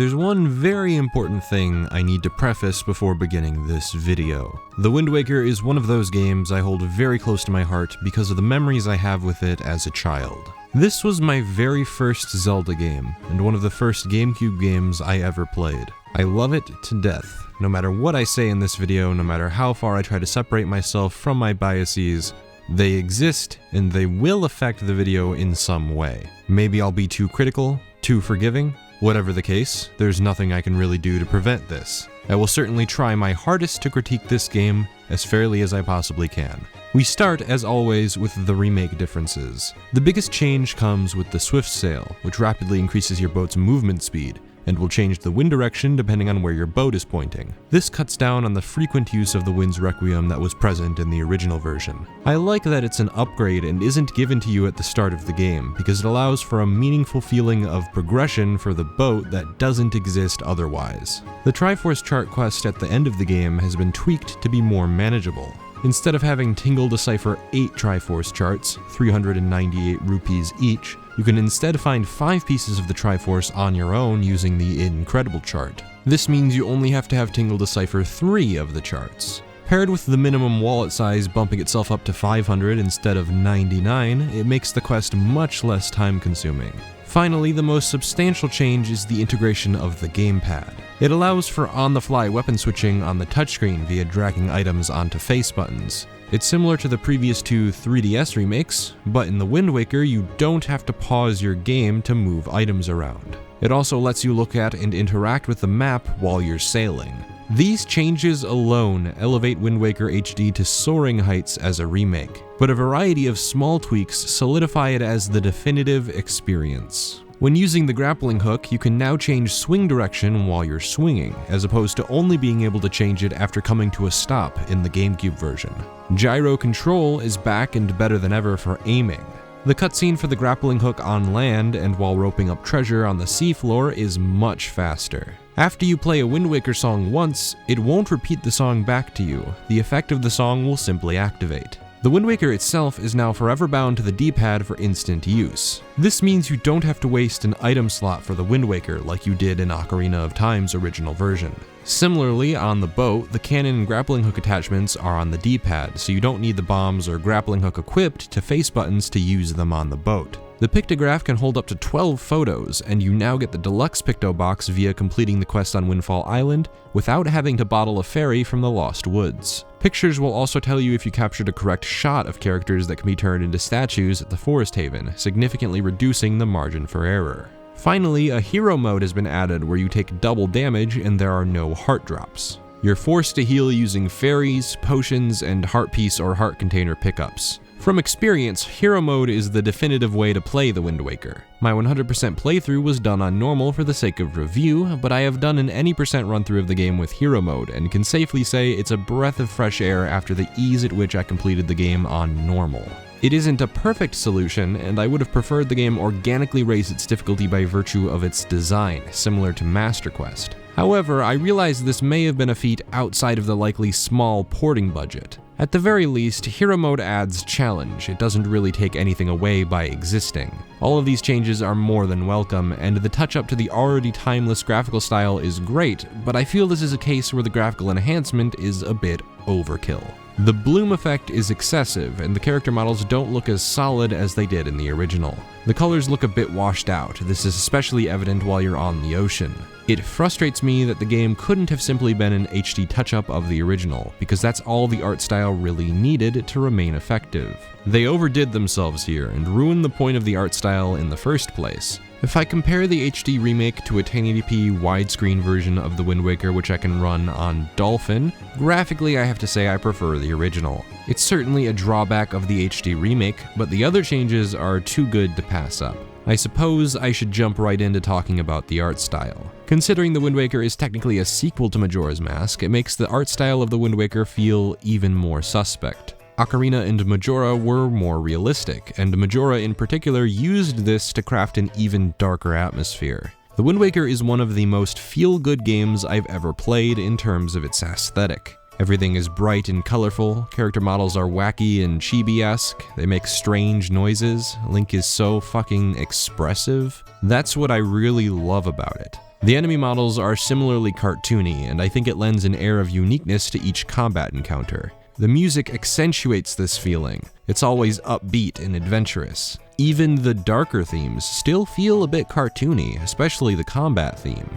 There's one very important thing I need to preface before beginning this video. The Wind Waker is one of those games I hold very close to my heart because of the memories I have with it as a child. This was my very first Zelda game, and one of the first Gamecube games I ever played. I love it to death. No matter what I say in this video, no matter how far I try to separate myself from my biases, they exist and they will affect the video in some way. Maybe I'll be too critical, too forgiving. Whatever the case, there's nothing I can really do to prevent this. I will certainly try my hardest to critique this game as fairly as I possibly can. We start, as always, with the remake differences. The biggest change comes with the Swift Sail, which rapidly increases your boat's movement speed, and will change the wind direction depending on where your boat is pointing. This cuts down on the frequent use of the Wind's Requiem that was present in the original version. I like that it's an upgrade and isn't given to you at the start of the game, because it allows for a meaningful feeling of progression for the boat that doesn't exist otherwise. The Triforce chart quest at the end of the game has been tweaked to be more manageable. Instead of having Tingle decipher 8 Triforce charts, 398 rupees each, you can instead find 5 pieces of the Triforce on your own using the Incredible chart. This means you only have to have Tingle decipher 3 of the charts. Paired with the minimum wallet size bumping itself up to 500 instead of 99, it makes the quest much less time-consuming. Finally, the most substantial change is the integration of the gamepad. It allows for on-the-fly weapon switching on the touchscreen via dragging items onto face buttons. It's similar to the previous two 3DS remakes, but in the Wind Waker you don't have to pause your game to move items around. It also lets you look at and interact with the map while you're sailing. These changes alone elevate Wind Waker HD to soaring heights as a remake, but a variety of small tweaks solidify it as the definitive experience. When using the grappling hook, you can now change swing direction while you're swinging, as opposed to only being able to change it after coming to a stop in the Gamecube version. Gyro control is back and better than ever for aiming. The cutscene for the grappling hook on land and while roping up treasure on the seafloor is much faster. After you play a Wind Waker song once, it won't repeat the song back to you. The effect of the song will simply activate. The Wind Waker itself is now forever bound to the D-pad for instant use. This means you don't have to waste an item slot for the Wind Waker like you did in Ocarina of Time's original version. Similarly, on the boat, the cannon and grappling hook attachments are on the D-pad, so you don't need the bombs or grappling hook equipped to face buttons to use them on the boat. The pictograph can hold up to 12 photos, and you now get the deluxe picto box via completing the quest on Windfall Island without having to bottle a ferry from the Lost Woods. Pictures will also tell you if you captured a correct shot of characters that can be turned into statues at the Forest Haven, significantly reducing the margin for error. Finally, a hero mode has been added where you take double damage and there are no heart drops. You're forced to heal using fairies, potions, and heart piece or heart container pickups. From experience, hero mode is the definitive way to play the Wind Waker. My 100% playthrough was done on normal for the sake of review, but I have done an any percent run through of the game with hero mode and can safely say it's a breath of fresh air after the ease at which I completed the game on normal. It isn't a perfect solution, and I would have preferred the game organically raise its difficulty by virtue of its design, similar to Master Quest. However, I realize this may have been a feat outside of the likely small porting budget. At the very least, hero mode adds challenge. It doesn't really take anything away by existing. All of these changes are more than welcome, and the touch-up to the already timeless graphical style is great, but I feel this is a case where the graphical enhancement is a bit overkill. The bloom effect is excessive, and the character models don't look as solid as they did in the original. The colors look a bit washed out. This is especially evident while you're on the ocean. It frustrates me that the game couldn't have simply been an HD touch-up of the original, because that's all the art style really needed to remain effective. They overdid themselves here and ruined the point of the art style in the first place. If I compare the HD remake to a 1080p widescreen version of the Wind Waker which I can run on Dolphin, graphically I have to say I prefer the original. It's certainly a drawback of the HD remake, but the other changes are too good to pass up. I suppose I should jump right into talking about the art style. Considering the Wind Waker is technically a sequel to Majora's Mask, it makes the art style of the Wind Waker feel even more suspect. Ocarina and Majora were more realistic, and Majora in particular used this to craft an even darker atmosphere. The Wind Waker is one of the most feel-good games I've ever played in terms of its aesthetic. Everything is bright and colorful, character models are wacky and chibi-esque, they make strange noises, Link is so fucking expressive. That's what I really love about it. The enemy models are similarly cartoony, and I think it lends an air of uniqueness to each combat encounter. The music accentuates this feeling. It's always upbeat and adventurous. Even the darker themes still feel a bit cartoony, especially the combat theme.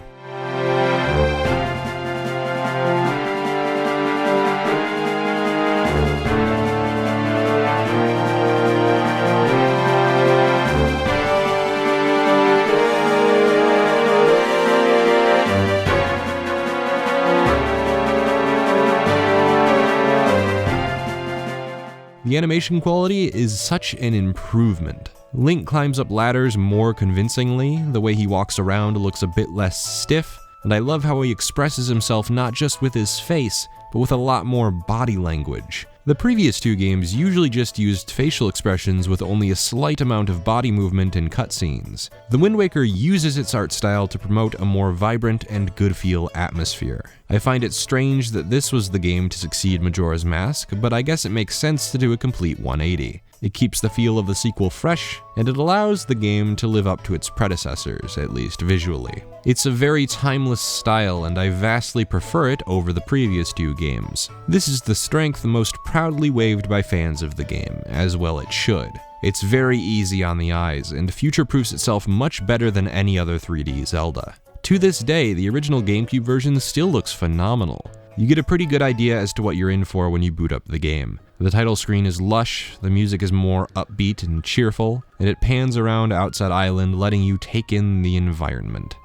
The animation quality is such an improvement. Link climbs up ladders more convincingly, the way he walks around looks a bit less stiff, and I love how he expresses himself not just with his face, but with a lot more body language. The previous two games usually just used facial expressions with only a slight amount of body movement in cutscenes. The Wind Waker uses its art style to promote a more vibrant and good-feel atmosphere. I find it strange that this was the game to succeed Majora's Mask, but I guess it makes sense to do a complete 180. It keeps the feel of the sequel fresh, and it allows the game to live up to its predecessors, at least visually. It's a very timeless style, and I vastly prefer it over the previous two games. This is the strength most proudly waved by fans of the game, as well it should. It's very easy on the eyes, and future-proofs itself much better than any other 3D Zelda. To this day, the original Gamecube version still looks phenomenal. You get a pretty good idea as to what you're in for when you boot up the game. The title screen is lush, the music is more upbeat and cheerful, and it pans around Outset Island, letting you take in the environment.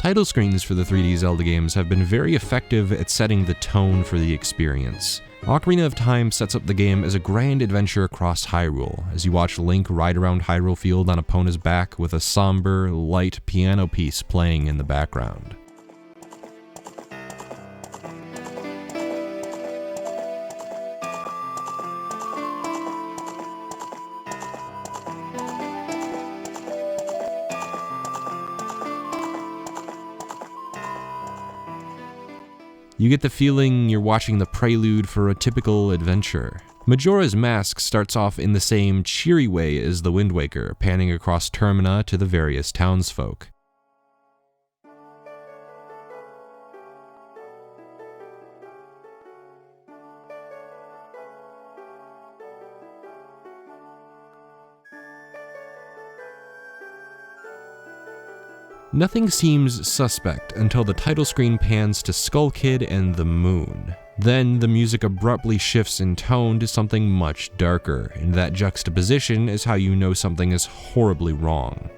Title screens for the 3D Zelda games have been very effective at setting the tone for the experience. Ocarina of Time sets up the game as a grand adventure across Hyrule, as you watch Link ride around Hyrule Field on Epona's back with a somber, light piano piece playing in the background. You get the feeling you're watching the prelude for a typical adventure. Majora's Mask starts off in the same cheery way as the Wind Waker, panning across Termina to the various townsfolk. Nothing seems suspect until the title screen pans to Skull Kid and the moon. Then the music abruptly shifts in tone to something much darker, and that juxtaposition is how you know something is horribly wrong.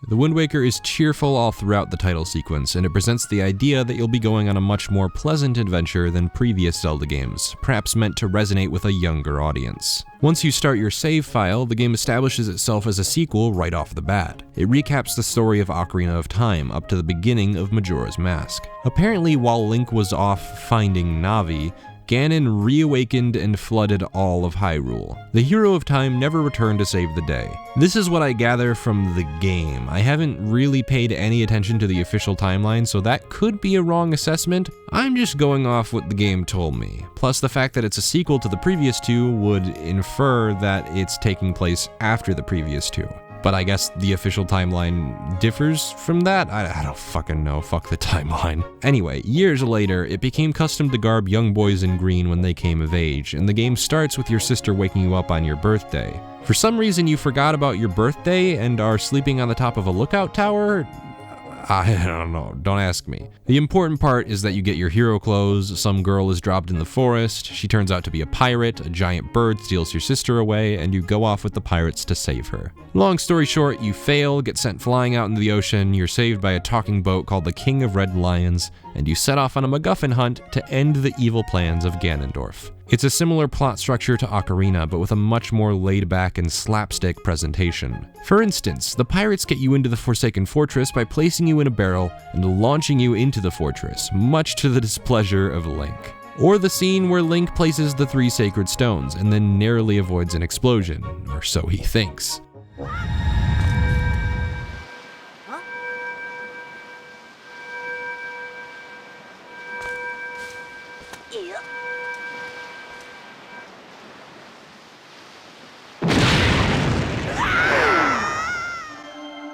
The Wind Waker is cheerful all throughout the title sequence, and it presents the idea that you'll be going on a much more pleasant adventure than previous Zelda games, perhaps meant to resonate with a younger audience. Once you start your save file, the game establishes itself as a sequel right off the bat. It recaps the story of Ocarina of Time up to the beginning of Majora's Mask. Apparently, while Link was off finding Navi, Ganon reawakened and flooded all of Hyrule. The hero of time never returned to save the day. This is what I gather from the game. I haven't really paid any attention to the official timeline, so that could be a wrong assessment. I'm just going off what the game told me. Plus, the fact that it's a sequel to the previous two would infer that it's taking place after the previous two. But I guess the official timeline differs from that? I don't fucking know, fuck the timeline. Anyway, years later, it became custom to garb young boys in green when they came of age, and the game starts with your sister waking you up on your birthday. For some reason you forgot about your birthday and are sleeping on the top of a lookout tower? I don't know, don't ask me. The important part is that you get your hero clothes, some girl is dropped in the forest, she turns out to be a pirate, a giant bird steals your sister away, and you go off with the pirates to save her. Long story short, you fail, get sent flying out into the ocean, you're saved by a talking boat called the King of Red Lions, and you set off on a MacGuffin hunt to end the evil plans of Ganondorf. It's a similar plot structure to Ocarina, but with a much more laid-back and slapstick presentation. For instance, the pirates get you into the Forsaken Fortress by placing you in a barrel and launching you into the fortress, much to the displeasure of Link. Or the scene where Link places the 3 sacred stones and then narrowly avoids an explosion, or so he thinks.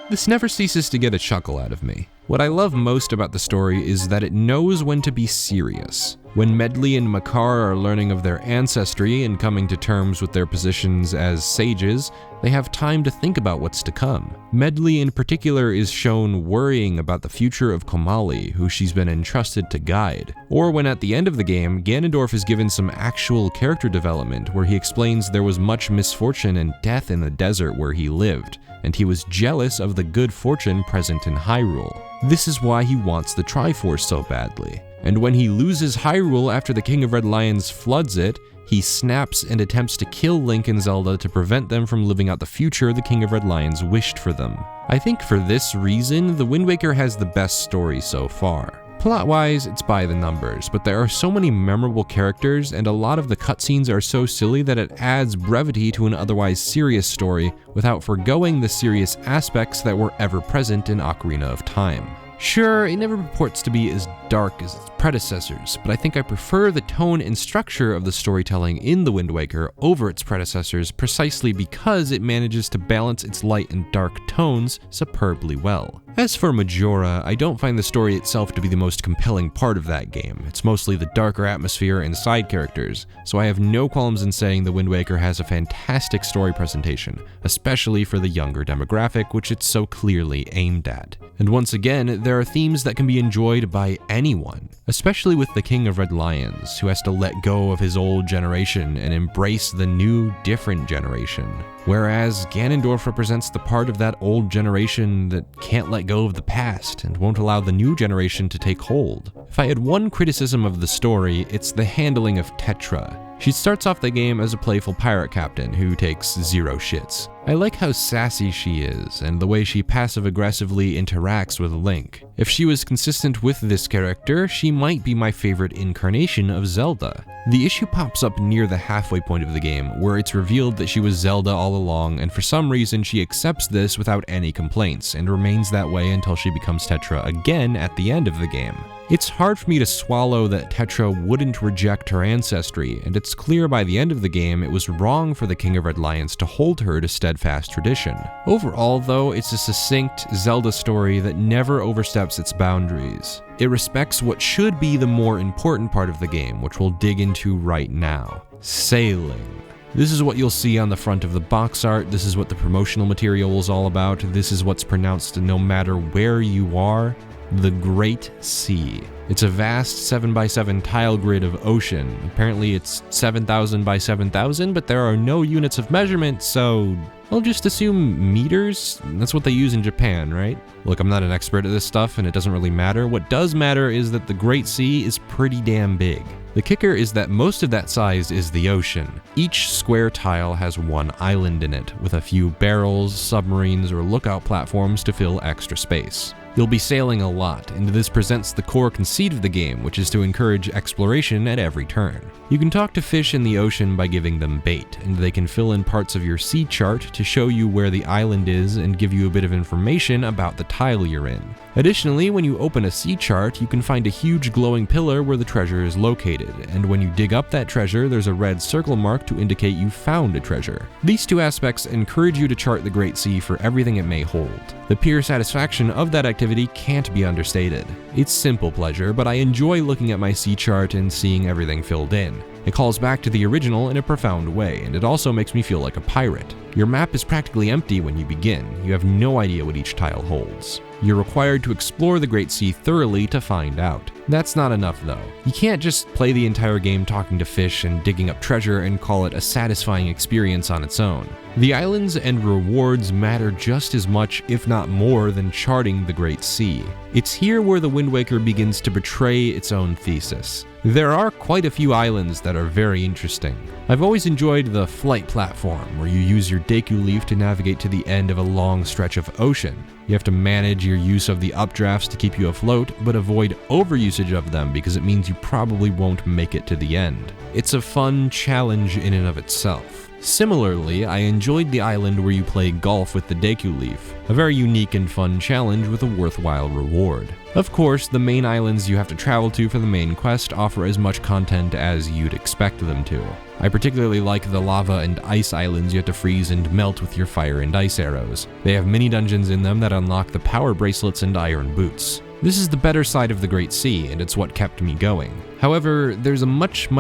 This never ceases to get a chuckle out of me. What I love most about the story is that it knows when to be serious. When Medli and Makar are learning of their ancestry and coming to terms with their positions as sages, they have time to think about what's to come. Medli in particular is shown worrying about the future of Komali, who she's been entrusted to guide. Or when at the end of the game, Ganondorf is given some actual character development where he explains there was much misfortune and death in the desert where he lived, and he was jealous of the good fortune present in Hyrule. This is why he wants the Triforce so badly. And when he loses Hyrule after the King of Red Lions floods it, he snaps and attempts to kill Link and Zelda to prevent them from living out the future the King of Red Lions wished for them. I think for this reason, The Wind Waker has the best story so far. Plot-wise, it's by the numbers, but there are so many memorable characters and a lot of the cutscenes are so silly that it adds brevity to an otherwise serious story without forgoing the serious aspects that were ever present in Ocarina of Time. Sure, it never purports to be as dark as its predecessors, but I think I prefer the tone and structure of the storytelling in The Wind Waker over its predecessors precisely because it manages to balance its light and dark tones superbly well. As for Majora, I don't find the story itself to be the most compelling part of that game. It's mostly the darker atmosphere and side characters, so I have no qualms in saying The Wind Waker has a fantastic story presentation, especially for the younger demographic which it's so clearly aimed at. And once again, there are themes that can be enjoyed by anyone, especially with the King of Red Lions, who has to let go of his old generation and embrace the new, different generation. Whereas Ganondorf represents the part of that old generation that can't let go of the past and won't allow the new generation to take hold. If I had one criticism of the story, it's the handling of Tetra. She starts off the game as a playful pirate captain who takes zero shits. I like how sassy she is and the way she passive-aggressively interacts with Link. If she was consistent with this character, she might be my favorite incarnation of Zelda. The issue pops up near the halfway point of the game, where it's revealed that she was Zelda all along, and for some reason she accepts this without any complaints, and remains that way until she becomes Tetra again at the end of the game. It's hard for me to swallow that Tetra wouldn't reject her ancestry, and it's clear by the end of the game it was wrong for the King of Red Lions to hold her to steadfast tradition. Overall, though, it's a succinct Zelda story that never oversteps its boundaries. It respects what should be the more important part of the game, which we'll dig into right now: sailing. This is what you'll see on the front of the box art, this is what the promotional material is all about, this is what's pronounced no matter where you are: the Great Sea. It's a vast 7x7 tile grid of ocean. Apparently it's 7,000 by 7,000, but there are no units of measurement, so I'll just assume meters? That's what they use in Japan, right? Look, I'm not an expert at this stuff, and it doesn't really matter. What does matter is that the Great Sea is pretty damn big. The kicker is that most of that size is the ocean. Each square tile has one island in it, with a few barrels, submarines, or lookout platforms to fill extra space. You'll be sailing a lot, and this presents the core conceit of the game, which is to encourage exploration at every turn. You can talk to fish in the ocean by giving them bait, and they can fill in parts of your sea chart to show you where the island is and give you a bit of information about the tile you're in. Additionally, when you open a sea chart, you can find a huge glowing pillar where the treasure is located, and when you dig up that treasure, there's a red circle mark to indicate you found a treasure. These two aspects encourage you to chart the Great Sea for everything it may hold. The pure satisfaction of that activity can't be understated. It's simple pleasure, but I enjoy looking at my sea chart and seeing everything filled in. It calls back to the original in a profound way, and it also makes me feel like a pirate. Your map is practically empty when you begin. You have no idea what each tile holds. You're required to explore the Great Sea thoroughly to find out. That's not enough though. You can't just play the entire game talking to fish and digging up treasure and call it a satisfying experience on its own. The islands and rewards matter just as much, if not more, than charting the Great Sea. It's here where the Wind Waker begins to betray its own thesis. There are quite a few islands that are very interesting. I've always enjoyed the flight platform, where you use your Deku Leaf to navigate to the end of a long stretch of ocean. You have to manage your use of the updrafts to keep you afloat, but avoid overusage of them because it means you probably won't make it to the end. It's a fun challenge in and of itself. Similarly, I enjoyed the island where you play golf with the Deku Leaf, a very unique and fun challenge with a worthwhile reward. Of course, the main islands you have to travel to for the main quest offer as much content as you'd expect them to. I particularly like the lava and ice islands you have to freeze and melt with your fire and ice arrows. They have mini dungeons in them that unlock the power bracelets and iron boots. This is the better side of the Great Sea, and it's what kept me going. However, there's a much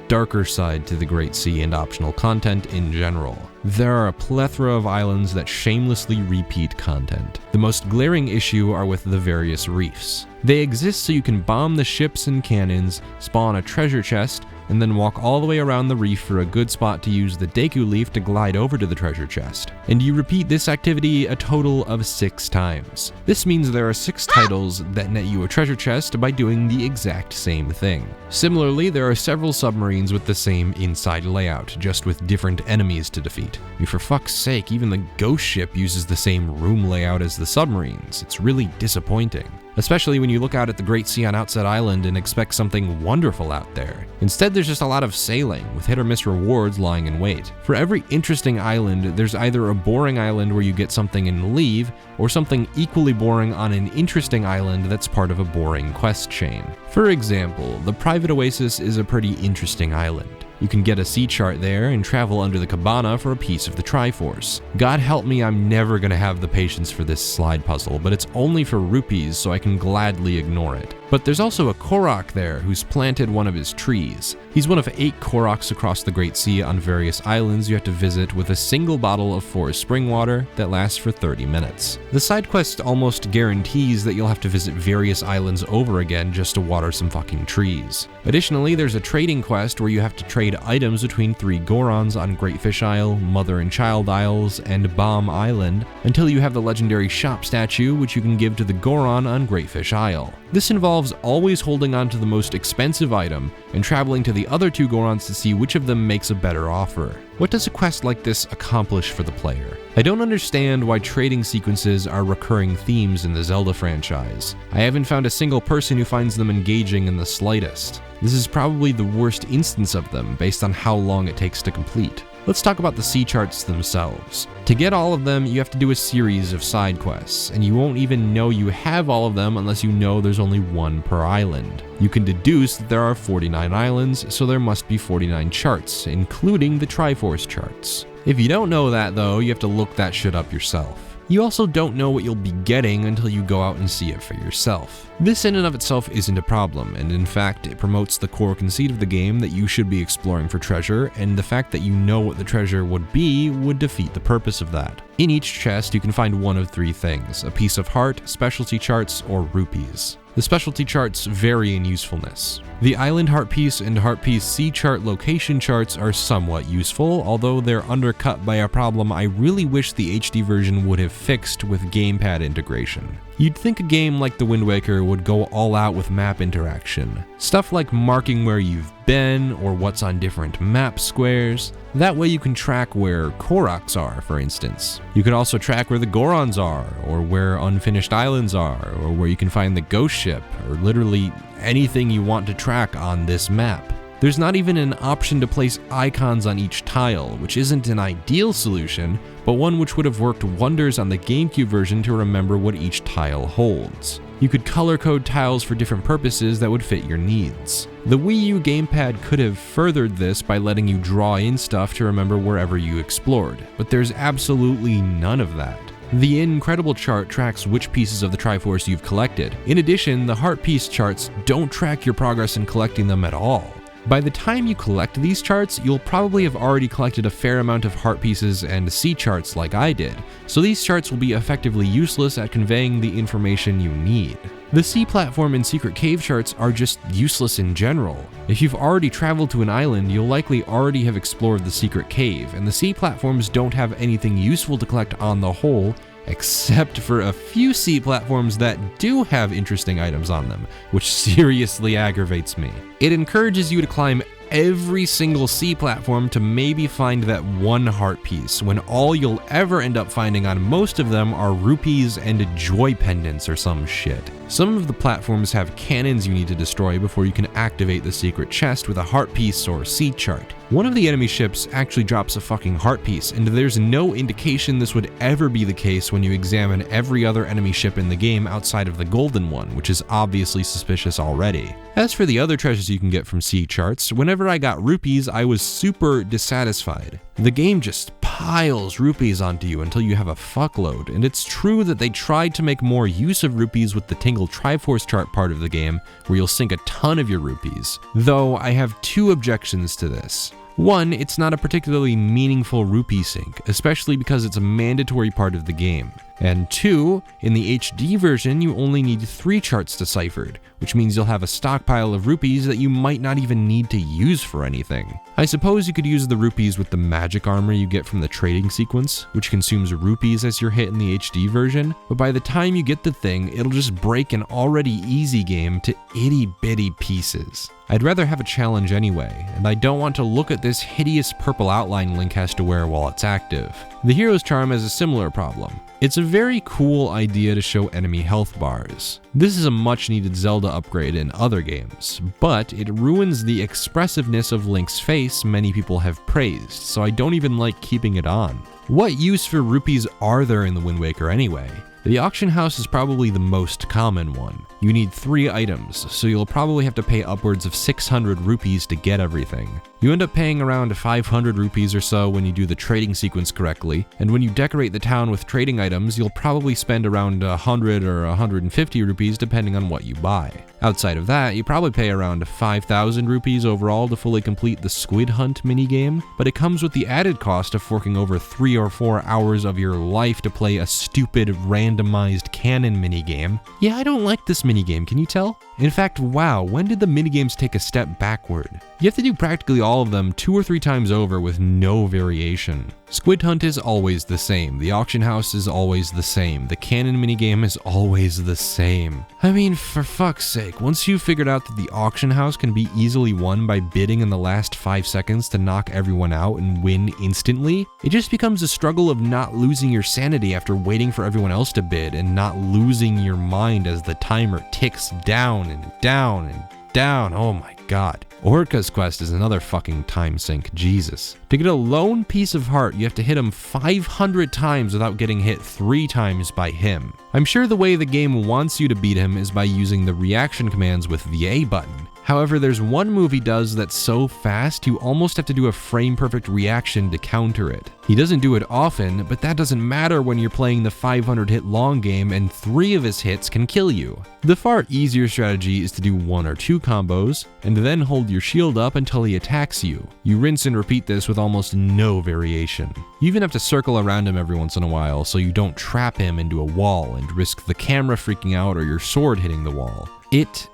darker side to the Great Sea and optional content in general. There are a plethora of islands that shamelessly repeat content. The most glaring issue are with the various reefs. They exist so you can bomb the ships and cannons, spawn a treasure chest, and then walk all the way around the reef for a good spot to use the Deku Leaf to glide over to the treasure chest. And you repeat this activity a total of 6 times. This means there are 6 titles that net you a treasure chest by doing the exact same thing. Similarly, there are several submarines with the same inside layout, just with different enemies to defeat. I mean, for fuck's sake, even the ghost ship uses the same room layout as the submarines. It's really disappointing. Especially when you look out at the Great Sea on Outset Island and expect something wonderful out there. Instead, there's just a lot of sailing, with hit or miss rewards lying in wait. For every interesting island, there's either a boring island where you get something and leave, or something equally boring on an interesting island that's part of a boring quest chain. For example, the Private Oasis is a pretty interesting island. You can get a sea chart there and travel under the cabana for a piece of the Triforce. God help me, I'm never gonna have the patience for this slide puzzle, but it's only for rupees, so I can gladly ignore it. But there's also a Korok there who's planted one of his trees. He's one of 8 Koroks across the Great Sea on various islands you have to visit with a single bottle of forest spring water that lasts for 30 minutes. The side quest almost guarantees that you'll have to visit various islands over again just to water some fucking trees. Additionally, there's a trading quest where you have to trade items between 3 Gorons on Great Fish Isle, Mother and Child Isles, and Bomb Island until you have the legendary shop statue, which you can give to the Goron on Great Fish Isle. This involves always holding on to the most expensive item and traveling to the other 2 Gorons to see which of them makes a better offer. What does a quest like this accomplish for the player? I don't understand why trading sequences are recurring themes in the Zelda franchise. I haven't found a single person who finds them engaging in the slightest. This is probably the worst instance of them based on how long it takes to complete. Let's talk about the sea charts themselves. To get all of them, you have to do a series of side quests, and you won't even know you have all of them unless you know there's only 1 per island. You can deduce that there are 49 islands, so there must be 49 charts, including the Triforce charts. If you don't know that though, you have to look that shit up yourself. You also don't know what you'll be getting until you go out and see it for yourself. This in and of itself isn't a problem, and in fact, it promotes the core conceit of the game that you should be exploring for treasure, and the fact that you know what the treasure would be would defeat the purpose of that. In each chest, you can find one of 3 things: a piece of heart, specialty charts, or rupees. The specialty charts vary in usefulness. The Island Heart Piece and Heart Piece Sea Chart location charts are somewhat useful, although they're undercut by a problem I really wish the HD version would have fixed with gamepad integration. You'd think a game like The Wind Waker would go all out with map interaction. Stuff like marking where you've been or what's on different map squares. That way you can track where Koroks are, for instance. You can also track where the Gorons are, or where unfinished islands are, or where you can find the ghost ship, or literally anything you want to track on this map. There's not even an option to place icons on each tile, which isn't an ideal solution, but one which would have worked wonders on the Gamecube version to remember what each tile holds. You could color code tiles for different purposes that would fit your needs. The Wii U gamepad could have furthered this by letting you draw in stuff to remember wherever you explored, but there's absolutely none of that. The Incredible chart tracks which pieces of the Triforce you've collected. In addition, the Heart Piece charts don't track your progress in collecting them at all. By the time you collect these charts, you'll probably have already collected a fair amount of heart pieces and sea charts like I did, so these charts will be effectively useless at conveying the information you need. The sea platform and secret cave charts are just useless in general. If you've already traveled to an island, you'll likely already have explored the secret cave, and the sea platforms don't have anything useful to collect on the whole, except for a few sea platforms that do have interesting items on them, which seriously aggravates me. It encourages you to climb every single sea platform to maybe find that one heart piece, when all you'll ever end up finding on most of them are rupees and joy pendants or some shit. Some of the platforms have cannons you need to destroy before you can activate the secret chest with a heart piece or sea chart. One of the enemy ships actually drops a fucking heart piece, and there's no indication this would ever be the case when you examine every other enemy ship in the game outside of the golden one, which is obviously suspicious already. As for the other treasures you can get from sea charts, whenever I got rupees, I was super dissatisfied. The game just piles rupees onto you until you have a fuckload, and it's true that they tried to make more use of rupees with the Tingle Triforce chart part of the game, where you'll sink a ton of your rupees. Though I have two objections to this. One, it's not a particularly meaningful rupee sink, especially because it's a mandatory part of the game. And two, in the HD version, you only need 3 charts deciphered, which means you'll have a stockpile of rupees that you might not even need to use for anything. I suppose you could use the rupees with the magic armor you get from the trading sequence, which consumes rupees as you're hit in the HD version, but by the time you get the thing, it'll just break an already easy game to itty-bitty pieces. I'd rather have a challenge anyway, and I don't want to look at this hideous purple outline Link has to wear while it's active. The Hero's Charm has a similar problem. It's a very cool idea to show enemy health bars. This is a much needed Zelda upgrade in other games, but it ruins the expressiveness of Link's face many people have praised, so I don't even like keeping it on. What use for rupees are there in the Wind Waker anyway? The auction house is probably the most common one. You need 3 items, so you'll probably have to pay upwards of 600 rupees to get everything. You end up paying around 500 rupees or so when you do the trading sequence correctly, and when you decorate the town with trading items, you'll probably spend around 100 or 150 rupees depending on what you buy. Outside of that, you probably pay around 5,000 rupees overall to fully complete the Squid Hunt minigame, but it comes with the added cost of forking over 3 or 4 hours of your life to play a stupid randomized cannon minigame. Yeah, I don't like this minigame, can you tell? In fact, wow, when did the minigames take a step backward? You have to do practically all of them 2 or 3 times over with no variation. Squid Hunt is always the same, the auction house is always the same, the cannon minigame is always the same. I mean, for fuck's sake, once you've figured out that the auction house can be easily won by bidding in the last 5 seconds to knock everyone out and win instantly, it just becomes a struggle of not losing your sanity after waiting for everyone else to bid and not losing your mind as the timer ticks down and down and down. Oh my god. Orca's quest is another fucking time sink, Jesus. To get a lone piece of heart, you have to hit him 500 times without getting hit 3 times by him. I'm sure the way the game wants you to beat him is by using the reaction commands with the A button. However, there's one move he does that's so fast you almost have to do a frame-perfect reaction to counter it. He doesn't do it often, but that doesn't matter when you're playing the 500-hit long game and 3 of his hits can kill you. The far easier strategy is to do 1 or 2 combos, and then hold your shield up until he attacks you. You rinse and repeat this with almost no variation. You even have to circle around him every once in a while so you don't trap him into a wall and risk the camera freaking out or your sword hitting the wall. It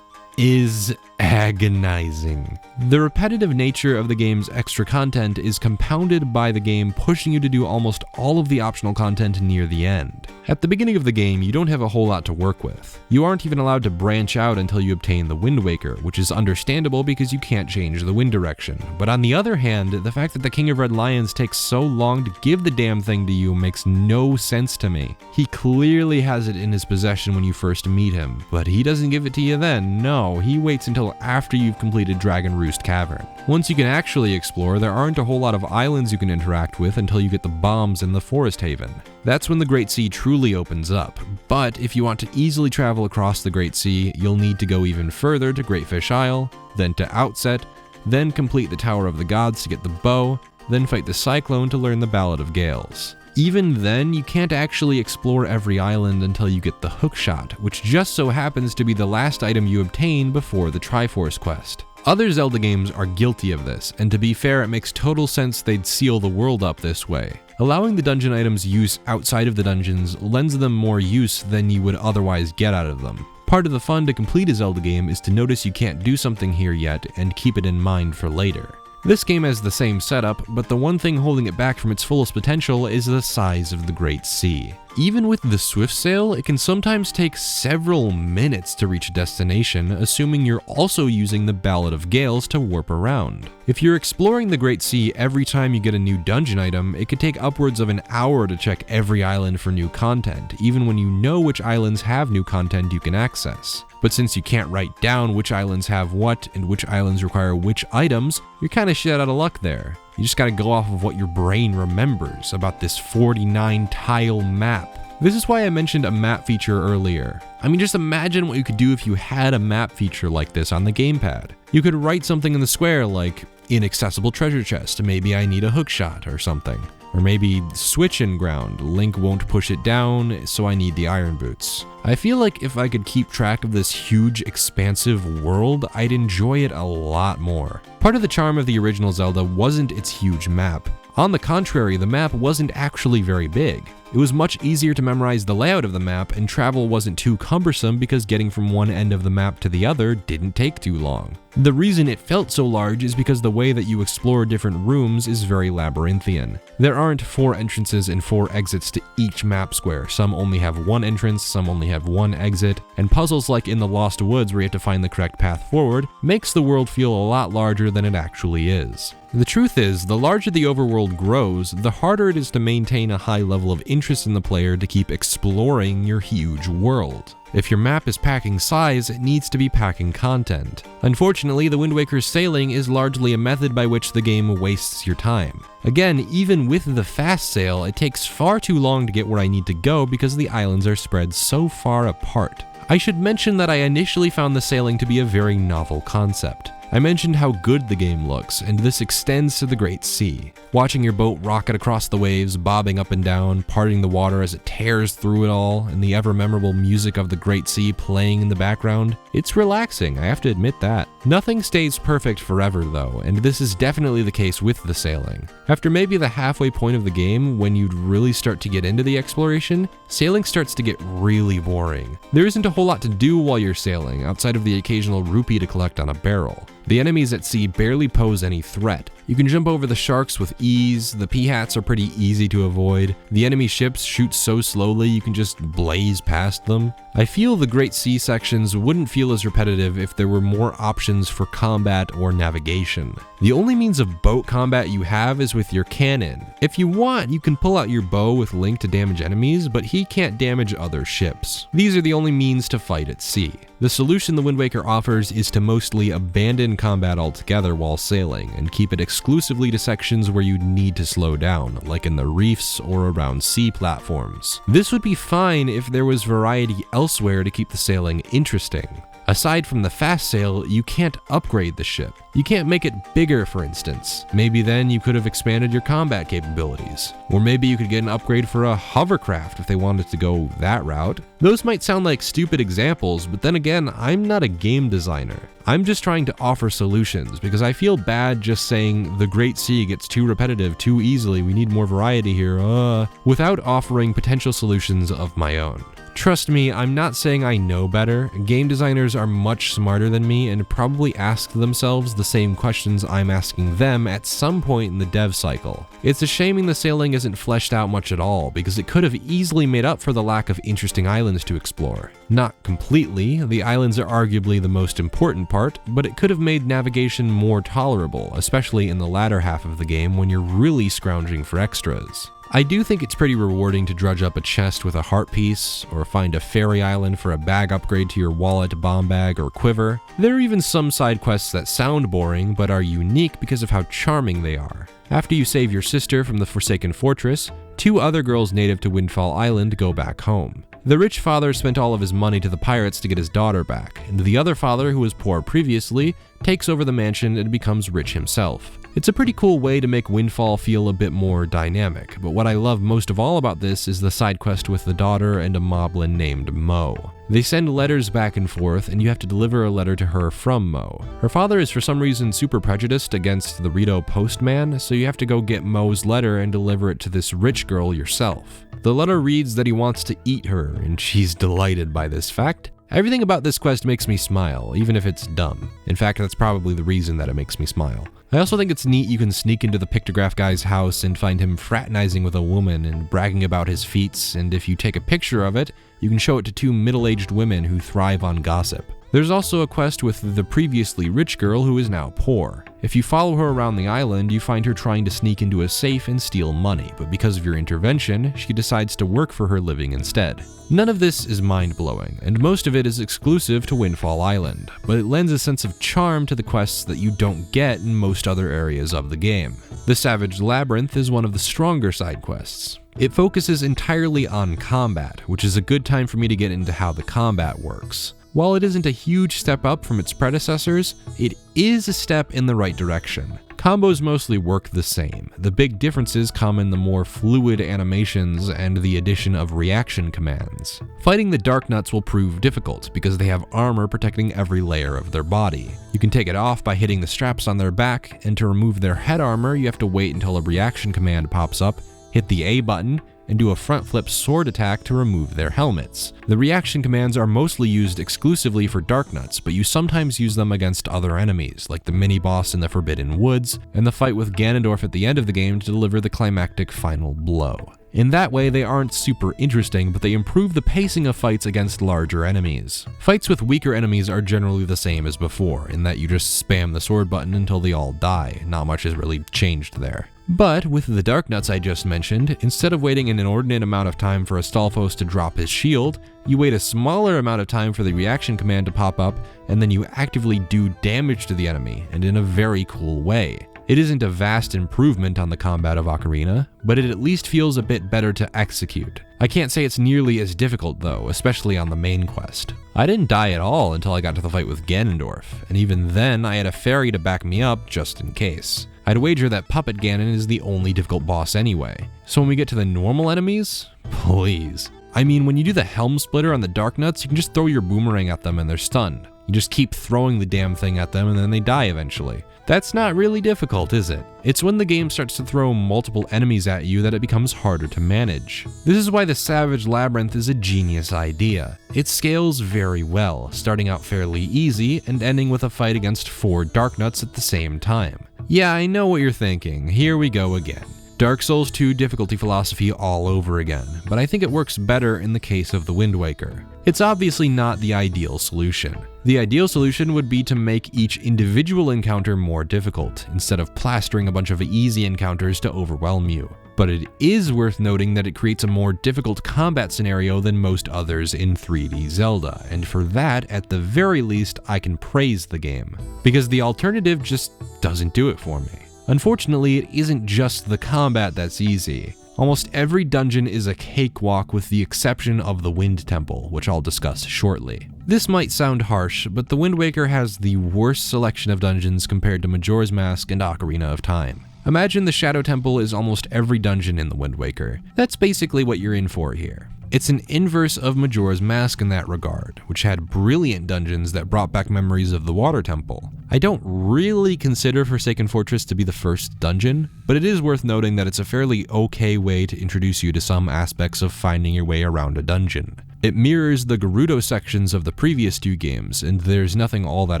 is agonizing. The repetitive nature of the game's extra content is compounded by the game pushing you to do almost all of the optional content near the end. At the beginning of the game, you don't have a whole lot to work with. You aren't even allowed to branch out until you obtain the Wind Waker, which is understandable because you can't change the wind direction. But on the other hand, the fact that the King of Red Lions takes so long to give the damn thing to you makes no sense to me. He clearly has it in his possession when you first meet him, but he doesn't give it to you then. No, he waits until after you've completed Dragon Roost Cavern. Once you can actually explore, there aren't a whole lot of islands you can interact with until you get the bombs in the Forest Haven. That's when the Great Sea truly opens up, but if you want to easily travel across the Great Sea, you'll need to go even further to Great Fish Isle, then to Outset, then complete the Tower of the Gods to get the bow, then fight the Cyclone to learn the Ballad of Gales. Even then, you can't actually explore every island until you get the Hookshot, which just so happens to be the last item you obtain before the Triforce quest. Other Zelda games are guilty of this, and to be fair, it makes total sense they'd seal the world up this way. Allowing the dungeon items use outside of the dungeons lends them more use than you would otherwise get out of them. Part of the fun to complete a Zelda game is to notice you can't do something here yet and keep it in mind for later. This game has the same setup, but the one thing holding it back from its fullest potential is the size of the Great Sea. Even with the Swift Sail, it can sometimes take several minutes to reach a destination, assuming you're also using the Ballad of Gales to warp around. If you're exploring the Great Sea every time you get a new dungeon item, it could take upwards of an hour to check every island for new content, even when you know which islands have new content you can access. But since you can't write down which islands have what and which islands require which items, you're kinda shit out of luck there. You just gotta go off of what your brain remembers about this 49 tile map. This is why I mentioned a map feature earlier. I mean, just imagine what you could do if you had a map feature like this on the gamepad. You could write something in the square like, inaccessible treasure chest, maybe I need a hookshot or something. Or maybe switch in ground, Link won't push it down, so I need the iron boots. I feel like if I could keep track of this huge, expansive world, I'd enjoy it a lot more. Part of the charm of the original Zelda wasn't its huge map. On the contrary, the map wasn't actually very big. It was much easier to memorize the layout of the map, and travel wasn't too cumbersome because getting from one end of the map to the other didn't take too long. The reason it felt so large is because the way that you explore different rooms is very labyrinthian. There aren't 4 entrances and 4 exits to each map square. Some only have 1 entrance, some only have 1 exit, and puzzles like in the Lost Woods where you have to find the correct path forward makes the world feel a lot larger than it actually is. The truth is, the larger the overworld grows, the harder it is to maintain a high level of interest in the player to keep exploring your huge world. If your map is packing size, it needs to be packing content. Unfortunately, the Wind Waker's sailing is largely a method by which the game wastes your time. Again, even with the fast sail, it takes far too long to get where I need to go because the islands are spread so far apart. I should mention that I initially found the sailing to be a very novel concept. I mentioned how good the game looks, and this extends to the Great Sea. Watching your boat rocket across the waves, bobbing up and down, parting the water as it tears through it all, and the ever-memorable music of the Great Sea playing in the background, it's relaxing, I have to admit that. Nothing stays perfect forever though, and this is definitely the case with the sailing. After maybe the halfway point of the game, when you'd really start to get into the exploration, sailing starts to get really boring. There isn't a whole lot to do while you're sailing, outside of the occasional rupee to collect on a barrel. The enemies at sea barely pose any threat. You can jump over the sharks with ease, the peahats are pretty easy to avoid, the enemy ships shoot so slowly you can just blaze past them. I feel the Great Sea sections wouldn't feel as repetitive if there were more options for combat or navigation. The only means of boat combat you have is with your cannon. If you want, you can pull out your bow with Link to damage enemies, but he can't damage other ships. These are the only means to fight at sea. The solution the Wind Waker offers is to mostly abandon combat altogether while sailing, and keep it exclusively to sections where you need to slow down, like in the reefs or around sea platforms. This would be fine if there was variety elsewhere to keep the sailing interesting. Aside from the fast sail, you can't upgrade the ship. You can't make it bigger, for instance. Maybe then you could have expanded your combat capabilities. Or maybe you could get an upgrade for a hovercraft if they wanted to go that route. Those might sound like stupid examples, but then again, I'm not a game designer. I'm just trying to offer solutions, because I feel bad just saying the Great Sea gets too repetitive too easily, we need more variety here, without offering potential solutions of my own. Trust me, I'm not saying I know better. Game designers are much smarter than me and probably ask themselves the same questions I'm asking them at some point in the dev cycle. It's a shame the sailing isn't fleshed out much at all, because it could have easily made up for the lack of interesting islands to explore. Not completely, the islands are arguably the most important part, but it could have made navigation more tolerable, especially in the latter half of the game when you're really scrounging for extras. I do think it's pretty rewarding to drudge up a chest with a heart piece, or find a fairy island for a bag upgrade to your wallet, bomb bag, or quiver. There are even some side quests that sound boring, but are unique because of how charming they are. After you save your sister from the Forsaken Fortress, 2 other girls native to Windfall Island go back home. The rich father spent all of his money to the pirates to get his daughter back, and the other father, who was poor previously, takes over the mansion and becomes rich himself. It's a pretty cool way to make Windfall feel a bit more dynamic, but what I love most of all about this is the side quest with the daughter and a moblin named Mo. They send letters back and forth, and you have to deliver a letter to her from Mo. Her father is for some reason super prejudiced against the Rito postman, so you have to go get Mo's letter and deliver it to this rich girl yourself. The letter reads that he wants to eat her, and she's delighted by this fact. Everything about this quest makes me smile, even if it's dumb. In fact, that's probably the reason that it makes me smile. I also think it's neat you can sneak into the pictograph guy's house and find him fraternizing with a woman and bragging about his feats, and if you take a picture of it, you can show it to two middle-aged women who thrive on gossip. There's also a quest with the previously rich girl who is now poor. If you follow her around the island, you find her trying to sneak into a safe and steal money, but because of your intervention, she decides to work for her living instead. None of this is mind-blowing, and most of it is exclusive to Windfall Island, but it lends a sense of charm to the quests that you don't get in most other areas of the game. The Savage Labyrinth is one of the stronger side quests. It focuses entirely on combat, which is a good time for me to get into how the combat works. While it isn't a huge step up from its predecessors, it is a step in the right direction. Combos mostly work the same. The big differences come in the more fluid animations and the addition of reaction commands. Fighting the Darknuts will prove difficult because they have armor protecting every layer of their body. You can take it off by hitting the straps on their back, and to remove their head armor, you have to wait until a reaction command pops up, hit the A button, and do a front flip sword attack to remove their helmets. The reaction commands are mostly used exclusively for Darknuts, but you sometimes use them against other enemies, like the mini-boss in the Forbidden Woods, and the fight with Ganondorf at the end of the game to deliver the climactic final blow. In that way, they aren't super interesting, but they improve the pacing of fights against larger enemies. Fights with weaker enemies are generally the same as before, in that you just spam the sword button until they all die. Not much has really changed there. But with the Darknuts I just mentioned, instead of waiting an inordinate amount of time for Astolphos to drop his shield, you wait a smaller amount of time for the reaction command to pop up, and then you actively do damage to the enemy, and in a very cool way. It isn't a vast improvement on the combat of Ocarina, but it at least feels a bit better to execute. I can't say it's nearly as difficult though, especially on the main quest. I didn't die at all until I got to the fight with Ganondorf, and even then I had a fairy to back me up just in case. I'd wager that Puppet Ganon is the only difficult boss anyway. So when we get to the normal enemies, please. I mean, when you do the Helm Splitter on the Darknuts, you can just throw your boomerang at them and they're stunned. You just keep throwing the damn thing at them and then they die eventually. That's not really difficult, is it? It's when the game starts to throw multiple enemies at you that it becomes harder to manage. This is why the Savage Labyrinth is a genius idea. It scales very well, starting out fairly easy and ending with a fight against 4 Darknuts at the same time. Yeah, I know what you're thinking. Here we go again. Dark Souls 2 difficulty philosophy all over again, but I think it works better in the case of the Wind Waker. It's obviously not the ideal solution. The ideal solution would be to make each individual encounter more difficult, instead of plastering a bunch of easy encounters to overwhelm you. But it is worth noting that it creates a more difficult combat scenario than most others in 3D Zelda, and for that, at the very least, I can praise the game. Because the alternative just doesn't do it for me. Unfortunately, it isn't just the combat that's easy. Almost every dungeon is a cakewalk with the exception of the Wind Temple, which I'll discuss shortly. This might sound harsh, but the Wind Waker has the worst selection of dungeons compared to Majora's Mask and Ocarina of Time. Imagine the Shadow Temple is almost every dungeon in the Wind Waker. That's basically what you're in for here. It's an inverse of Majora's Mask in that regard, which had brilliant dungeons that brought back memories of the Water Temple. I don't really consider Forsaken Fortress to be the first dungeon, but it is worth noting that it's a fairly okay way to introduce you to some aspects of finding your way around a dungeon. It mirrors the Gerudo sections of the previous 2 games, and there's nothing all that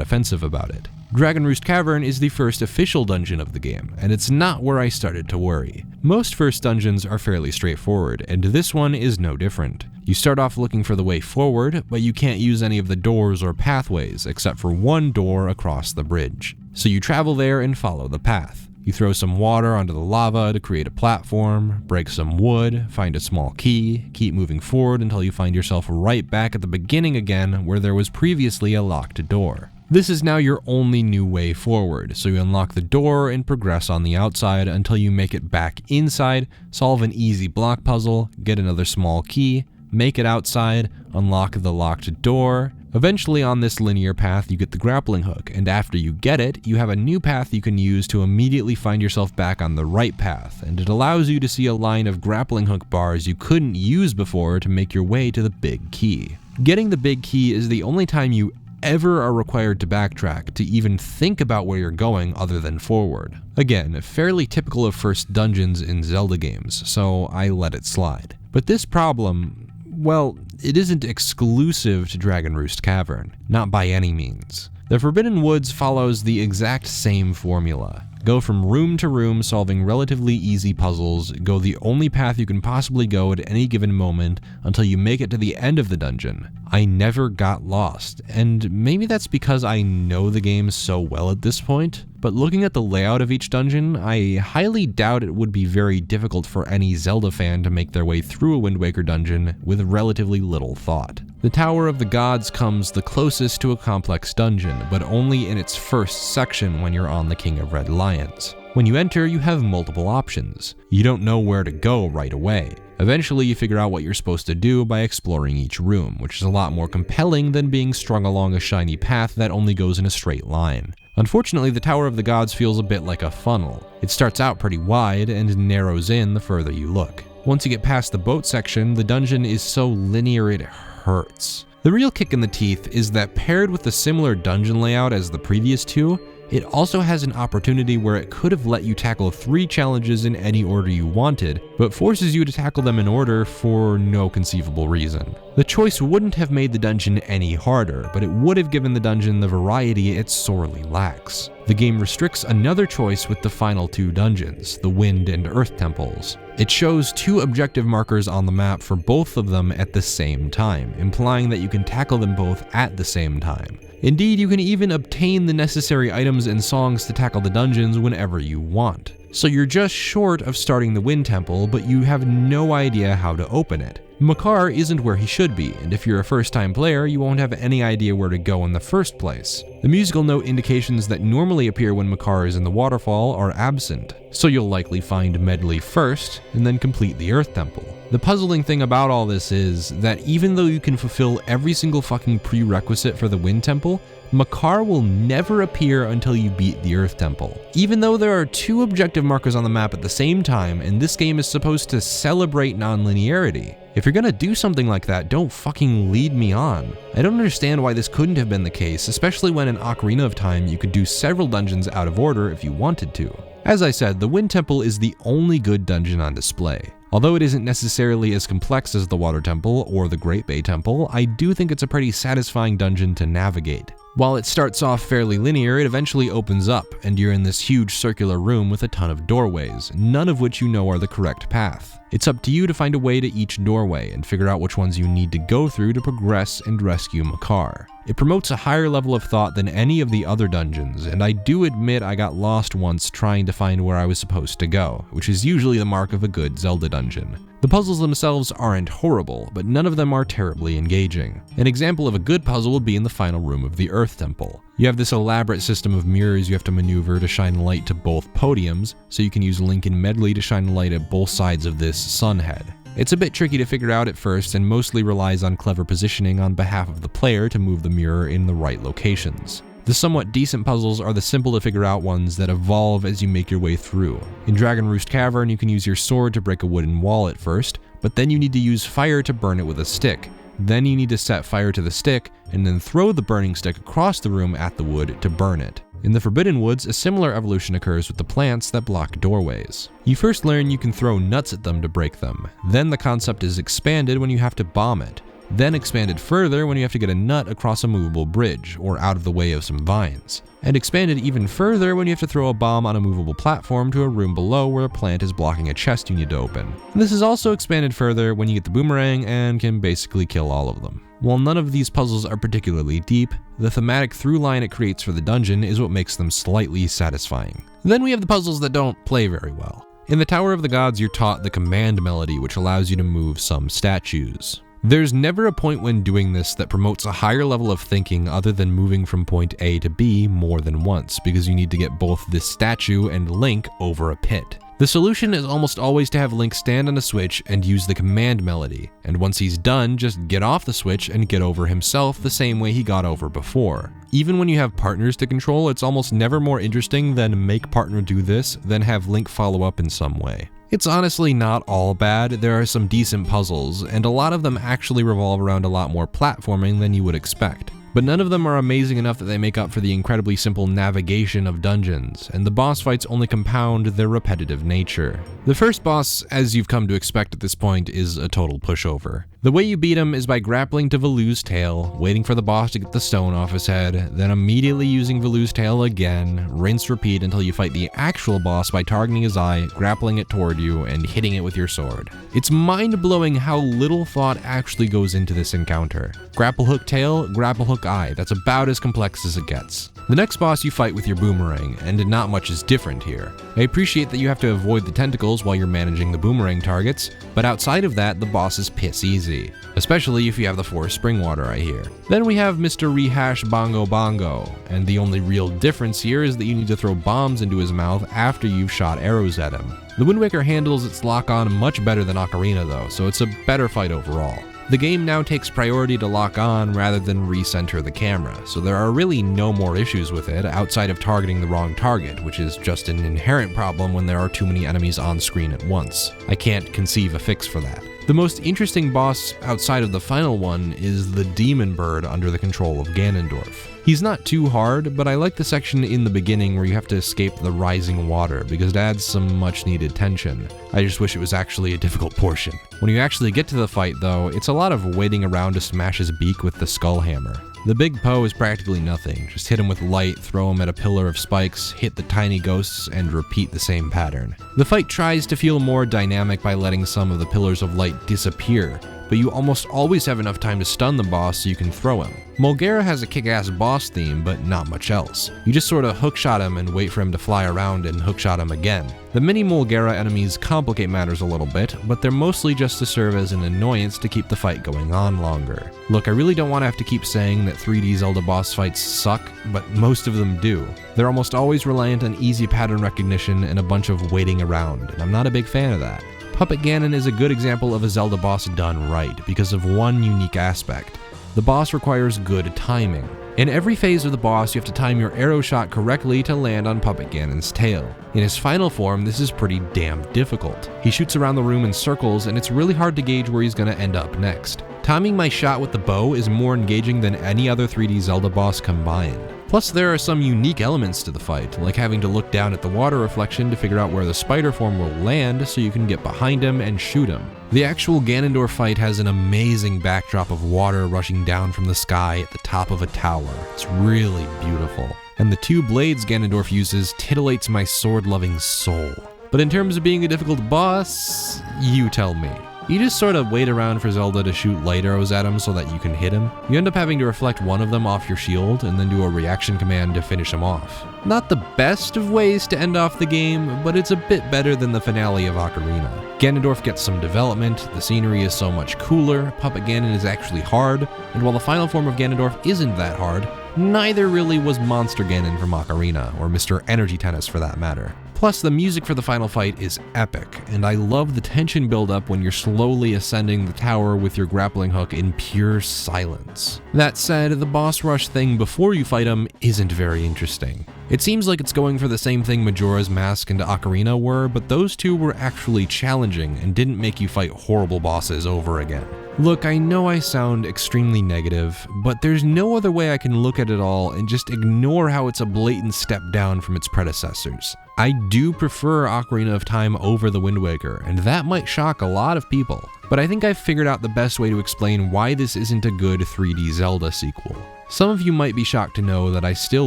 offensive about it. Dragon Roost Cavern is the first official dungeon of the game, and it's not where I started to worry. Most first dungeons are fairly straightforward, and this one is no different. You start off looking for the way forward, but you can't use any of the doors or pathways except for one door across the bridge. So you travel there and follow the path. You throw some water onto the lava to create a platform, break some wood, find a small key, keep moving forward until you find yourself right back at the beginning again where there was previously a locked door. This is now your only new way forward, so you unlock the door and progress on the outside until you make it back inside, solve an easy block puzzle, get another small key, make it outside, unlock the locked door. Eventually on this linear path you get the grappling hook, and after you get it, you have a new path you can use to immediately find yourself back on the right path, and it allows you to see a line of grappling hook bars you couldn't use before to make your way to the big key. Getting the big key is the only time you ever are required to backtrack to even think about where you're going other than forward. Again, fairly typical of first dungeons in Zelda games, so I let it slide. But this problem, well, it isn't exclusive to Dragon Roost Cavern, not by any means. The Forbidden Woods follows the exact same formula. Go from room to room solving relatively easy puzzles, go the only path you can possibly go at any given moment until you make it to the end of the dungeon. I never got lost, and maybe that's because I know the game so well at this point, but looking at the layout of each dungeon, I highly doubt it would be very difficult for any Zelda fan to make their way through a Wind Waker dungeon with relatively little thought. The Tower of the Gods comes the closest to a complex dungeon, but only in its first section when you're on the King of Red Lions. When you enter, you have multiple options. You don't know where to go right away. Eventually, you figure out what you're supposed to do by exploring each room, which is a lot more compelling than being strung along a shiny path that only goes in a straight line. Unfortunately, the Tower of the Gods feels a bit like a funnel. It starts out pretty wide and narrows in the further you look. Once you get past the boat section, the dungeon is so linear it hurts. The real kick in the teeth is that paired with the similar dungeon layout as the previous two, it also has an opportunity where it could have let you tackle 3 challenges in any order you wanted, but forces you to tackle them in order for no conceivable reason. The choice wouldn't have made the dungeon any harder, but it would have given the dungeon the variety it sorely lacks. The game restricts another choice with the final 2 dungeons, the Wind and Earth Temples. It shows 2 objective markers on the map for both of them at the same time, implying that you can tackle them both at the same time. Indeed, you can even obtain the necessary items and songs to tackle the dungeons whenever you want. So you're just short of starting the Wind Temple, but you have no idea how to open it. Makar isn't where he should be, and if you're a first-time player, you won't have any idea where to go in the first place. The musical note indications that normally appear when Makar is in the waterfall are absent, so you'll likely find Medley first, and then complete the Earth Temple. The puzzling thing about all this is that even though you can fulfill every single fucking prerequisite for the Wind Temple, Makar will never appear until you beat the Earth Temple. Even though there are 2 objective markers on the map at the same time, and this game is supposed to celebrate non-linearity. If you're gonna do something like that, don't fucking lead me on. I don't understand why this couldn't have been the case, especially when in Ocarina of Time you could do several dungeons out of order if you wanted to. As I said, the Wind Temple is the only good dungeon on display. Although it isn't necessarily as complex as the Water Temple or the Great Bay Temple, I do think it's a pretty satisfying dungeon to navigate. While it starts off fairly linear, it eventually opens up, and you're in this huge circular room with a ton of doorways, none of which you know are the correct path. It's up to you to find a way to each doorway and figure out which ones you need to go through to progress and rescue Makar. It promotes a higher level of thought than any of the other dungeons, and I do admit I got lost once trying to find where I was supposed to go, which is usually the mark of a good Zelda dungeon. The puzzles themselves aren't horrible, but none of them are terribly engaging. An example of a good puzzle would be in the final room of the Earth Temple. You have this elaborate system of mirrors you have to maneuver to shine light to both podiums, so you can use Link and Medley to shine light at both sides of this sun head. It's a bit tricky to figure out at first and mostly relies on clever positioning on behalf of the player to move the mirror in the right locations. The somewhat decent puzzles are the simple to figure out ones that evolve as you make your way through. In Dragon Roost Cavern, you can use your sword to break a wooden wall at first, but then you need to use fire to burn it with a stick. Then you need to set fire to the stick, and then throw the burning stick across the room at the wood to burn it. In the Forbidden Woods, a similar evolution occurs with the plants that block doorways. You first learn you can throw nuts at them to break them. Then the concept is expanded when you have to bomb it. Then expanded further when you have to get a nut across a movable bridge, or out of the way of some vines. And expanded even further when you have to throw a bomb on a movable platform to a room below where a plant is blocking a chest you need to open. And this is also expanded further when you get the boomerang and can basically kill all of them. While none of these puzzles are particularly deep, the thematic through line it creates for the dungeon is what makes them slightly satisfying. Then we have the puzzles that don't play very well. In the Tower of the Gods, you're taught the command melody, which allows you to move some statues. There's never a point when doing this that promotes a higher level of thinking other than moving from point A to B more than once, because you need to get both this statue and Link over a pit. The solution is almost always to have Link stand on a switch and use the command melody, and once he's done, just get off the switch and get over himself the same way he got over before. Even when you have partners to control, it's almost never more interesting than make partner do this than have Link follow up in some way. It's honestly not all bad. There are some decent puzzles, and a lot of them actually revolve around a lot more platforming than you would expect. But none of them are amazing enough that they make up for the incredibly simple navigation of dungeons, and the boss fights only compound their repetitive nature. The first boss, as you've come to expect at this point, is a total pushover. The way you beat him is by grappling to Valu's tail, waiting for the boss to get the stone off his head, then immediately using Valu's tail again, rinse repeat until you fight the actual boss by targeting his eye, grappling it toward you, and hitting it with your sword. It's mind-blowing how little thought actually goes into this encounter. Grapple hook tail, grapple hook eye, that's about as complex as it gets. The next boss you fight with your boomerang, and not much is different here. I appreciate that you have to avoid the tentacles while you're managing the boomerang targets, but outside of that, the boss is piss easy. Especially if you have the forest spring water, I hear. Then we have Mr. Rehash Bongo Bongo, and the only real difference here is that you need to throw bombs into his mouth after you've shot arrows at him. The Wind Waker handles its lock-on much better than Ocarina though, so it's a better fight overall. The game now takes priority to lock on rather than recenter the camera, so there are really no more issues with it outside of targeting the wrong target, which is just an inherent problem when there are too many enemies on screen at once. I can't conceive a fix for that. The most interesting boss outside of the final one is the Demon Bird under the control of Ganondorf. He's not too hard, but I like the section in the beginning where you have to escape the rising water because it adds some much needed tension. I just wish it was actually a difficult portion. When you actually get to the fight though, it's a lot of waiting around to smash his beak with the skull hammer. The big Poe is practically nothing, just hit him with light, throw him at a pillar of spikes, hit the tiny ghosts, and repeat the same pattern. The fight tries to feel more dynamic by letting some of the pillars of light disappear, but you almost always have enough time to stun the boss so you can throw him. Mulgara has a kick-ass boss theme, but not much else. You just sorta hookshot him and wait for him to fly around and hookshot him again. The mini Mulgara enemies complicate matters a little bit, but they're mostly just to serve as an annoyance to keep the fight going on longer. Look, I really don't want to have to keep saying that 3D Zelda boss fights suck, but most of them do. They're almost always reliant on easy pattern recognition and a bunch of waiting around, and I'm not a big fan of that. Puppet Ganon is a good example of a Zelda boss done right because of one unique aspect. The boss requires good timing. In every phase of the boss, you have to time your arrow shot correctly to land on Puppet Ganon's tail. In his final form, this is pretty damn difficult. He shoots around the room in circles, and it's really hard to gauge where he's gonna end up next. Timing my shot with the bow is more engaging than any other 3D Zelda boss combined. Plus, there are some unique elements to the fight, like having to look down at the water reflection to figure out where the spider form will land so you can get behind him and shoot him. The actual Ganondorf fight has an amazing backdrop of water rushing down from the sky at the top of a tower. It's really beautiful. And the two blades Ganondorf uses titillates my sword-loving soul. But in terms of being a difficult boss, you tell me. You just sort of wait around for Zelda to shoot light arrows at him so that you can hit him. You end up having to reflect one of them off your shield and then do a reaction command to finish him off. Not the best of ways to end off the game, but it's a bit better than the finale of Ocarina. Ganondorf gets some development, the scenery is so much cooler, Puppet Ganon is actually hard, and while the final form of Ganondorf isn't that hard, neither really was Monster Ganon from Ocarina, or Mr. Energy Tennis for that matter. Plus, the music for the final fight is epic, and I love the tension buildup when you're slowly ascending the tower with your grappling hook in pure silence. That said, the boss rush thing before you fight him isn't very interesting. It seems like it's going for the same thing Majora's Mask and Ocarina were, but those two were actually challenging and didn't make you fight horrible bosses over again. Look, I know I sound extremely negative, but there's no other way I can look at it all and just ignore how it's a blatant step down from its predecessors. I do prefer Ocarina of Time over the Wind Waker, and that might shock a lot of people, but I think I've figured out the best way to explain why this isn't a good 3D Zelda sequel. Some of you might be shocked to know that I still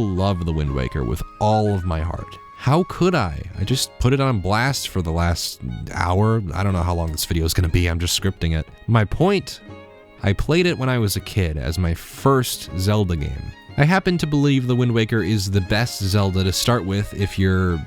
love the Wind Waker with all of my heart. How could I? I just put it on blast for the last hour. I don't know how long this video is going to be, I'm just scripting it. My point? I played it when I was a kid as my first Zelda game. I happen to believe the Wind Waker is the best Zelda to start with if you're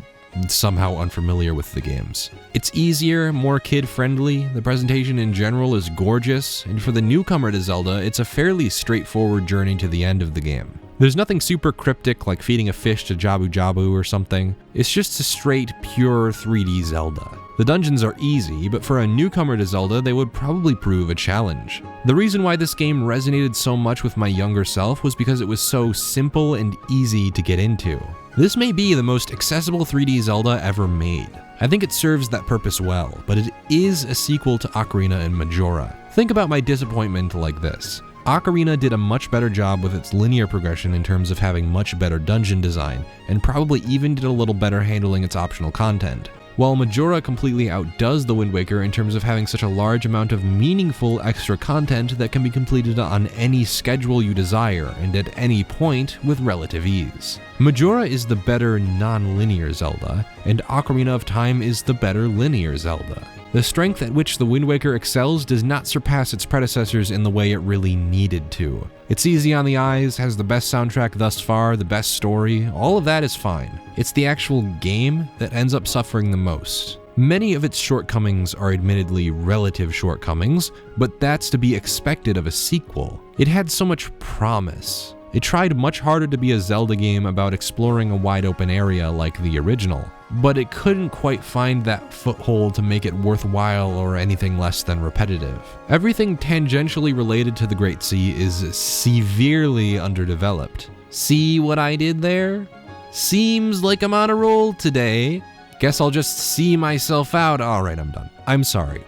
somehow unfamiliar with the games. It's easier, more kid-friendly, the presentation in general is gorgeous, and for the newcomer to Zelda, it's a fairly straightforward journey to the end of the game. There's nothing super cryptic like feeding a fish to Jabu Jabu or something. It's just a straight, pure 3D Zelda. The dungeons are easy, but for a newcomer to Zelda, they would probably prove a challenge. The reason why this game resonated so much with my younger self was because it was so simple and easy to get into. This may be the most accessible 3D Zelda ever made. I think it serves that purpose well, but it is a sequel to Ocarina and Majora. Think about my disappointment like this. Ocarina did a much better job with its linear progression in terms of having much better dungeon design, and probably even did a little better handling its optional content. While Majora completely outdoes the Wind Waker in terms of having such a large amount of meaningful extra content that can be completed on any schedule you desire and at any point with relative ease. Majora is the better non-linear Zelda, and Ocarina of Time is the better linear Zelda. The strength at which the Wind Waker excels does not surpass its predecessors in the way it really needed to. It's easy on the eyes, has the best soundtrack thus far, the best story, all of that is fine. It's the actual game that ends up suffering the most. Many of its shortcomings are admittedly relative shortcomings, but that's to be expected of a sequel. It had so much promise. It tried much harder to be a Zelda game about exploring a wide open area like the original, but it couldn't quite find that foothold to make it worthwhile or anything less than repetitive. Everything tangentially related to the Great Sea is severely underdeveloped. See what I did there? Seems like I'm on a roll today. Guess I'll just see myself out. Alright, I'm done. I'm sorry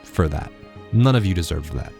for that. None of you deserved that.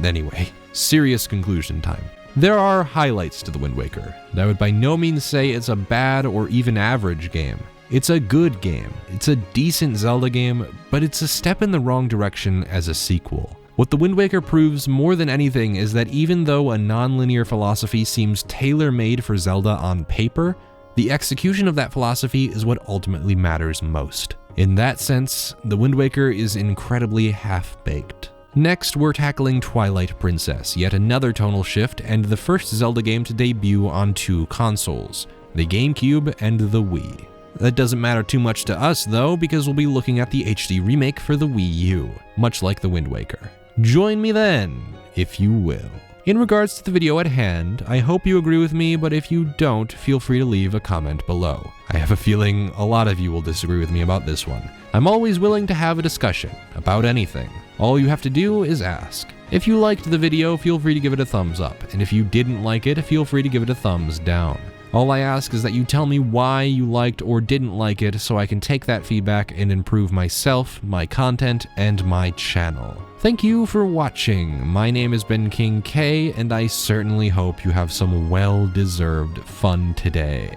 Anyway, serious conclusion time. There are highlights to the Wind Waker. I would by no means say it's a bad or even average game. It's a good game. It's a decent Zelda game, but it's a step in the wrong direction as a sequel. What the Wind Waker proves more than anything is that even though a non-linear philosophy seems tailor-made for Zelda on paper, the execution of that philosophy is what ultimately matters most. In that sense, the Wind Waker is incredibly half-baked. Next, we're tackling Twilight Princess, yet another tonal shift, and the first Zelda game to debut on two consoles, the Gamecube and the Wii. That doesn't matter too much to us though, because we'll be looking at the HD remake for the Wii U, much like the Wind Waker. Join me then, if you will. In regards to the video at hand, I hope you agree with me, but if you don't, feel free to leave a comment below. I have a feeling a lot of you will disagree with me about this one. I'm always willing to have a discussion about anything. All you have to do is ask. If you liked the video, feel free to give it a thumbs up, and if you didn't like it, feel free to give it a thumbs down. All I ask is that you tell me why you liked or didn't like it so I can take that feedback and improve myself, my content, and my channel. Thank you for watching. My name has been KingK, and I certainly hope you have some well-deserved fun today.